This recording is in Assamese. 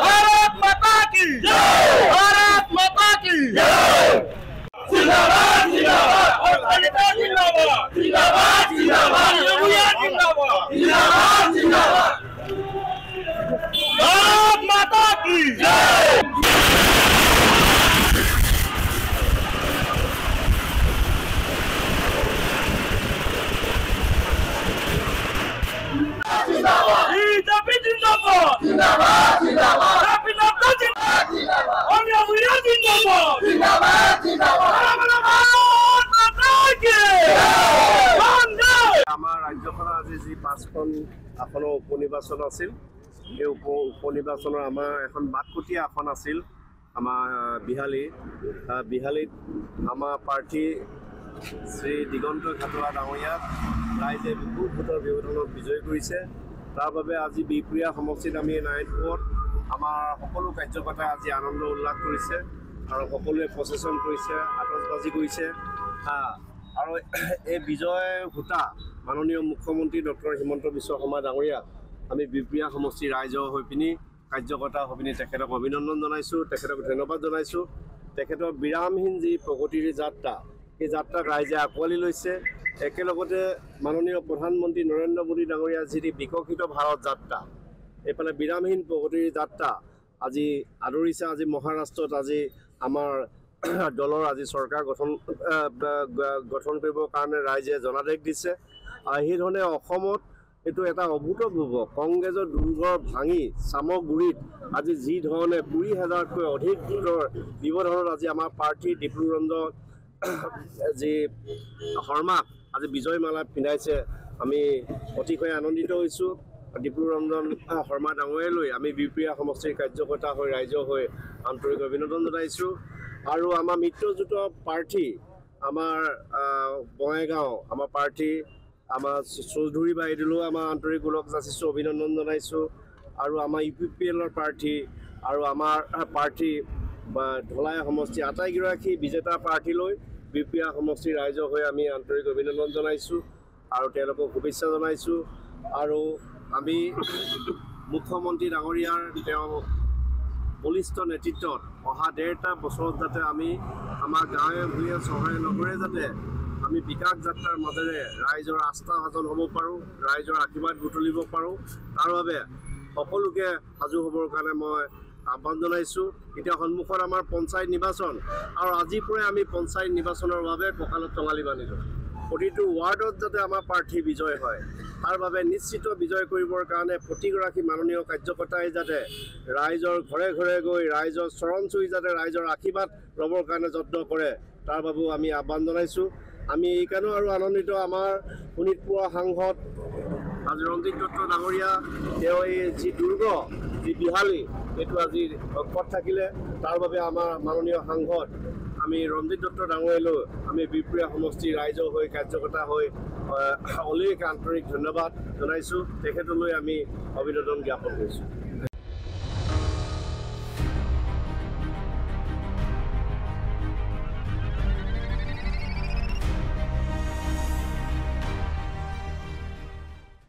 भारत माता की भारत माता की जिंदाबाद जिंदाबाद और जिंदाबाद जिंदाबाद जिंदाबाद जिंदाबाद जिंदाबाद भारत माता की बीजेपी जिंदाबाद जिंदाबाद जिंदाबाद जिंदाबाद जिंदाबाद जिंदाबाद আমাৰ ৰাজ্যখনৰ আজি যি ৫খন আসনৰ উপনিৰ্বাচন আছিল এই উপনিৰ্বাচনৰ আমাৰ এখন বাটকটীয়া আসন আছিল আমাৰ বিহালীত আমাৰ প্ৰাৰ্থী শ্ৰী দিগন্ত খাটোৱা ডাঙৰীয়াক ৰাইজে বিপুল ভোটৰ ব্যৱধানত বিজয় কৰিছে। তাৰ বাবে আজি বিহপুৰীয়া সমষ্টিত আমি নাৰায়ণপুৰত আমাৰ সকলো কাৰ্যকৰ্তাই আজি আনন্দ উল্লাস কৰিছে আৰু সকলোৱে প্ৰচেছন কৰিছে, আতচবাজি কৰিছে আৰু এই বিজয় ভোটা মাননীয় মুখ্যমন্ত্ৰী ডক্টৰ হিমন্ত বিশ্ব শৰ্মা ডাঙৰীয়াক আমি বিহপুৰীয়া সমষ্টিৰ ৰাইজৰ হৈ পিনি কাৰ্যকৰ্তা হৈ পিনি তেখেতক অভিনন্দন জনাইছোঁ, তেখেতক ধন্যবাদ জনাইছোঁ। তেখেতৰ বিৰামহীন যি প্ৰগতিৰ যাত্ৰা এই যাত্ৰাক ৰাইজে আঁকোৱালি লৈছে। একেলগতে মাননীয় প্ৰধানমন্ত্ৰী নৰেন্দ্ৰ মোদী ডাঙৰীয়াৰ যি বিকশিত ভাৰত যাত্ৰা এইফালে বিৰামহীন প্ৰগতিৰ যাত্ৰা আজি আদৰিছে। আজি মহাৰাষ্ট্ৰত আজি আমাৰ দলৰ আজি চৰকাৰ গঠন কৰিবৰ কাৰণে ৰাইজে জনাদেশ দিছে আৰু সেইধৰণে অসমত এইটো এটা অভূতপূৰ্ব কংগ্ৰেছৰ দুৰ্গৰ ভাঙি চামগুৰিত আজি যি ধৰণে ২০,০০০তকৈ অধিক ভোটৰ ব্যৱধানত আজি আমাৰ প্ৰাৰ্থী ডিব্ৰুৰঞ্জন যি শৰ্মাক আজি বিজয় মালা পিন্ধাইছে আমি অতিশয় আনন্দিত হৈছোঁ। ডিব্ৰুৰঞ্জন শৰ্মা ডাঙৰীয়ালৈ আমি বিহপুৰীয়া সমষ্টিৰ কাৰ্যকৰ্তা হৈ ৰাইজৰ হৈ আন্তৰিক অভিনন্দন জনাইছোঁ। আৰু আমাৰ মিত্ৰজোঁট প্ৰাৰ্থী আমাৰ বঙাইগাঁও আমাৰ প্ৰাৰ্থী আমাৰ চৌধুৰী বাইদেউলৈও আমাৰ আন্তৰিক ওলগ যাচিছোঁ, অভিনন্দন জনাইছোঁ। আৰু আমাৰ UPPLৰ প্ৰাৰ্থী আৰু আমাৰ প্ৰাৰ্থী ঢলাই সমষ্টি আটাইকেইগৰাকী বিজেতা প্ৰাৰ্থীলৈ বিহপুৰীয়া সমষ্টিৰ ৰাইজৰ হৈ আমি আন্তৰিক অভিনন্দন জনাইছোঁ আৰু তেওঁলোকক শুভেচ্ছা জনাইছোঁ। আৰু আমি মুখ্যমন্ত্ৰী ডাঙৰীয়াৰ তেওঁ বলিষ্ঠ নেতৃত্বত অহা ১.৫টা বছৰত যাতে আমি আমাৰ গাঁৱে ভূঞে চহৰে নগৰে যাতে আমি বিকাশ যাত্ৰাৰ মাজেৰে ৰাইজৰ আস্থা ভাজন হ'ব পাৰোঁ, ৰাইজৰ আশীৰ্বাদ বুটলিব পাৰোঁ, তাৰ বাবে সকলোকে সাজু হ'বৰ কাৰণে মই আহ্বান জনাইছোঁ। এতিয়া সন্মুখত আমাৰ পঞ্চায়ত নিৰ্বাচন আৰু আজিৰ পৰাই আমি পঞ্চায়ত নিৰ্বাচনৰ বাবে কঁকালত টঙালি বান্ধিলোঁ। প্ৰতিটো ৱাৰ্ডত যাতে আমাৰ প্ৰাৰ্থী বিজয় হয় তাৰ বাবে নিশ্চিত বিজয় কৰিবৰ কাৰণে প্ৰতিগৰাকী মাননীয় কাৰ্যকৰ্তাই যাতে ৰাইজৰ ঘৰে ঘৰে গৈ ৰাইজৰ চৰণ চুই যাতে ৰাইজৰ আশীৰ্বাদ ল'বৰ কাৰণে যত্ন কৰে তাৰ বাবেও আমি আহ্বান জনাইছোঁ। আমি এইকাৰণেও আৰু আনন্দিত আমাৰ শোণিতপুৰৰ সাংসদ আজি ৰঞ্জিত দত্ত ডাঙৰীয়া তেওঁ এই যি দুৰ্গ যি বিহালী এইটো আজি অক্ষত থাকিলে তাৰ বাবে আমাৰ মাননীয় সাংসদ আমি ৰঞ্জিত দত্ত ডাঙৰীয়ালৈ আমি বিহপুৰীয়া সমষ্টিৰ ৰাইজৰ হৈ কাৰ্যকৰ্তা হৈ অলেখ আন্তৰিক ধন্যবাদ জনাইছোঁ, তেখেতলৈ আমি অভিনন্দন জ্ঞাপন কৰিছোঁ।